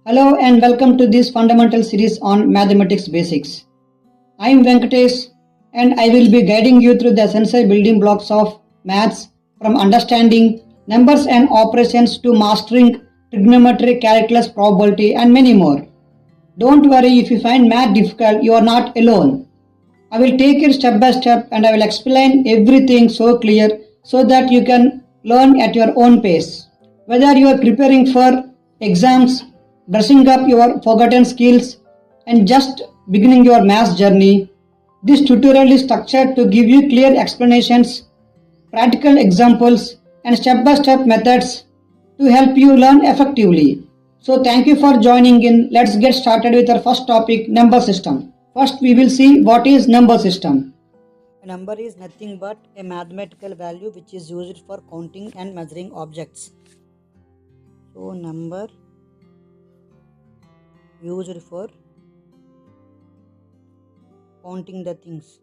Hello and welcome to this fundamental series on mathematics basics. I am Venkatesh and I will be guiding you through the essential building blocks of maths from understanding numbers and operations to mastering trigonometry, calculus, probability and many more. Don't worry if you find math difficult, you are not alone. I will take it step by step and I will explain everything so clear so that you can learn at your own pace. Whether you are preparing for exams, brushing up your forgotten skills, and just beginning your math journey, this tutorial is structured to give you clear explanations, practical examples, and step by step methods to help you learn effectively. So, thank you for joining in. Let's get started with our first topic, number system. First, we will see what is number system. A number is nothing but a mathematical value which is used for counting and measuring objects. So, number used for counting the things.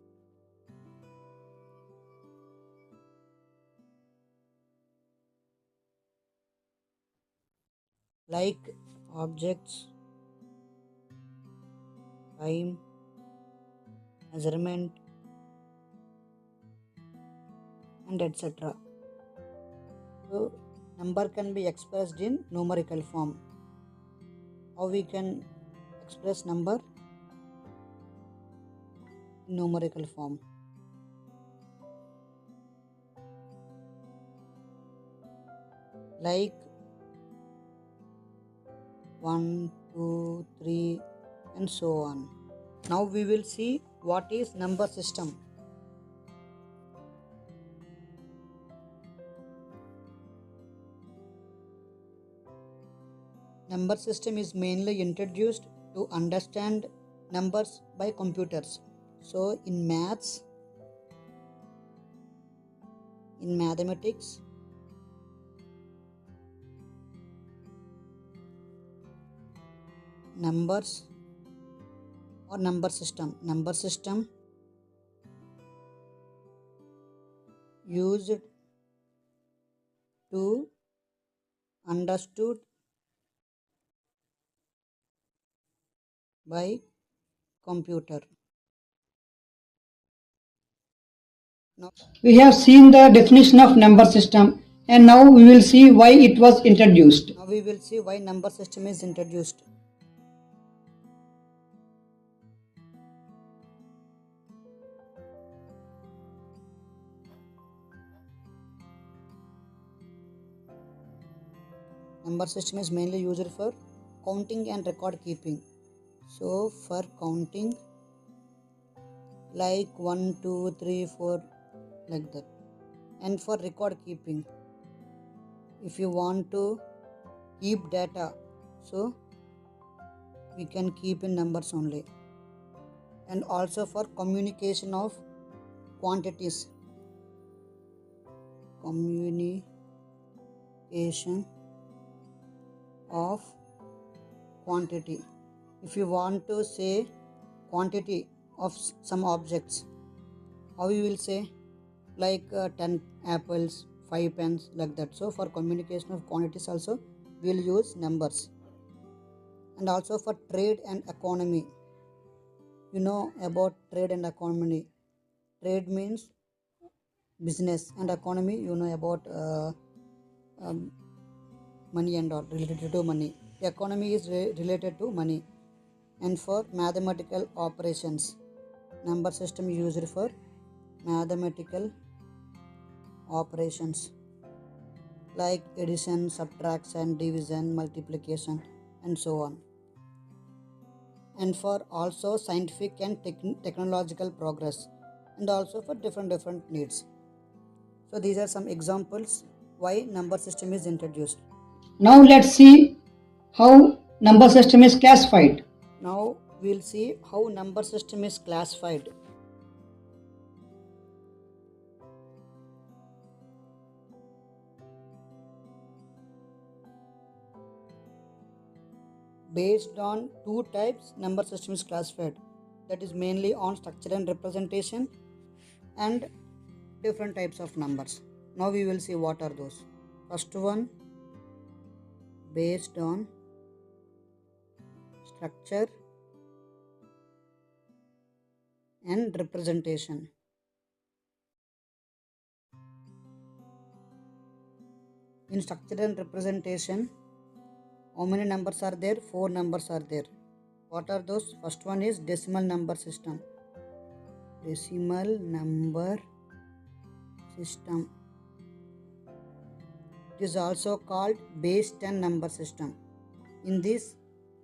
Like objects, time, measurement, and etc. So, number can be expressed in numerical form. How we can express number in numerical form? Like 1, 2, 3, and so on. Now we will see what is number system. Number system is mainly introduced to understand numbers by computers. So in maths, in mathematics, numbers or number system used to understood by computer. Now we have seen the definition of number system and now we will see why it was introduced. Now we will see why number system is introduced. Number system is mainly used for counting and record keeping. So for counting, like 1, 2, 3, 4, like that. And for record keeping, if you want to keep data, so we can keep in numbers only. And also for communication of quantities. Communication of quantity. If you want to say quantity of some objects, how you will say? Like 10 apples, 5 pens, like that. So for communication of quantities also we will use numbers. And also for trade and economy. You know about trade and economy. Trade means business, and economy you know about money and all related to money. The economy is related to money. And for mathematical operations, number system used for mathematical operations like addition, subtraction, division, multiplication, and so on. And for also scientific and technological progress, and also for different needs. So these are some examples why number system is introduced. Now let's see how number system is classified. Now we'll see how number system is classified. Based on two types, number system is classified. That is mainly on structure and representation and different types of numbers. Now we will see what are those. First one, based on structure and representation. In structure and representation, how many numbers are there? 4 numbers are there. What are those? First one is decimal number system. Decimal number system. It is also called base 10 number system. In this,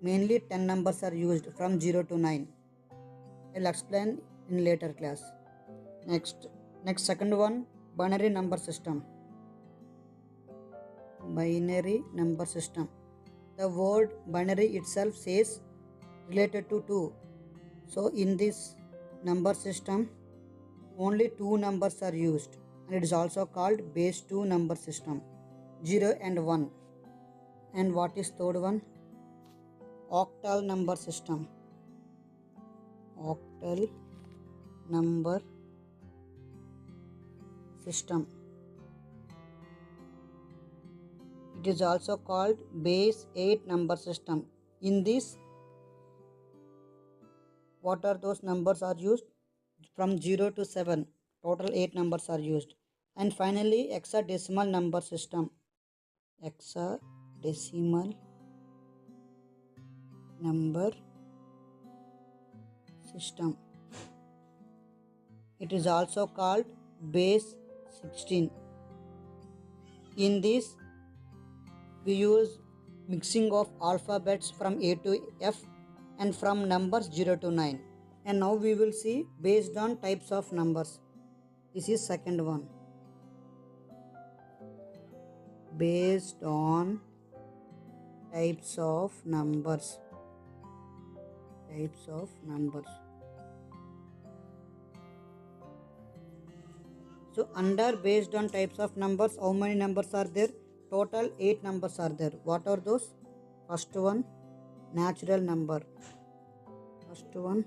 mainly 10 numbers are used from 0 to 9. I will explain in later class. Next second one, binary number system. Binary number system. The word binary itself says related to 2. So in this number system, only 2 numbers are used, and it is also called base 2 number system, 0 and 1. And what is third one? Octal number system. Octal number system. It is also called base 8 number system. In this, what are those numbers are used? From 0 to 7. Total 8 numbers are used. And finally, hexadecimal number system. Hexadecimal number system. It is also called base 16. In this, we use mixing of alphabets from A to F and from numbers 0 to 9. And now we will see based on types of numbers. This is second one. Based on types of numbers. Types of numbers. So under based on types of numbers, how many numbers are there? Total 8 numbers are there. What are those? First one, natural number. First one,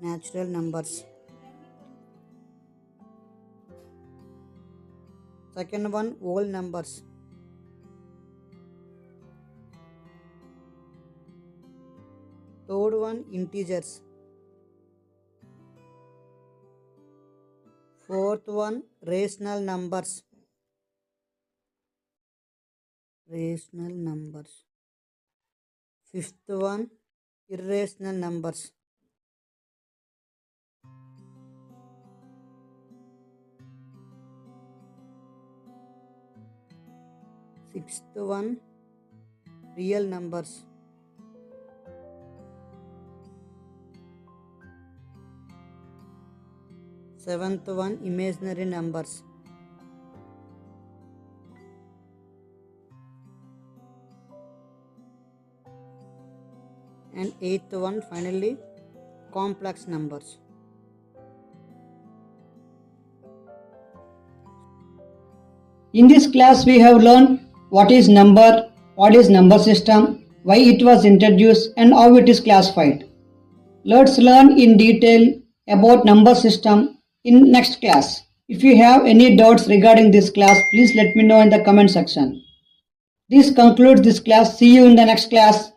natural numbers. Second one, whole numbers. Third one, integers. Fourth one, rational numbers. Rational numbers. Fifth one, irrational numbers. Sixth one, real numbers. Seventh one, imaginary numbers. And eighth one, finally, complex numbers. In this class, we have learned what is number, what is number system, why it was introduced, and how it is classified. Let's learn in detail about number system in next class. If you have any doubts regarding this class, please let me know in the comment section. This concludes this class. See you in the next class.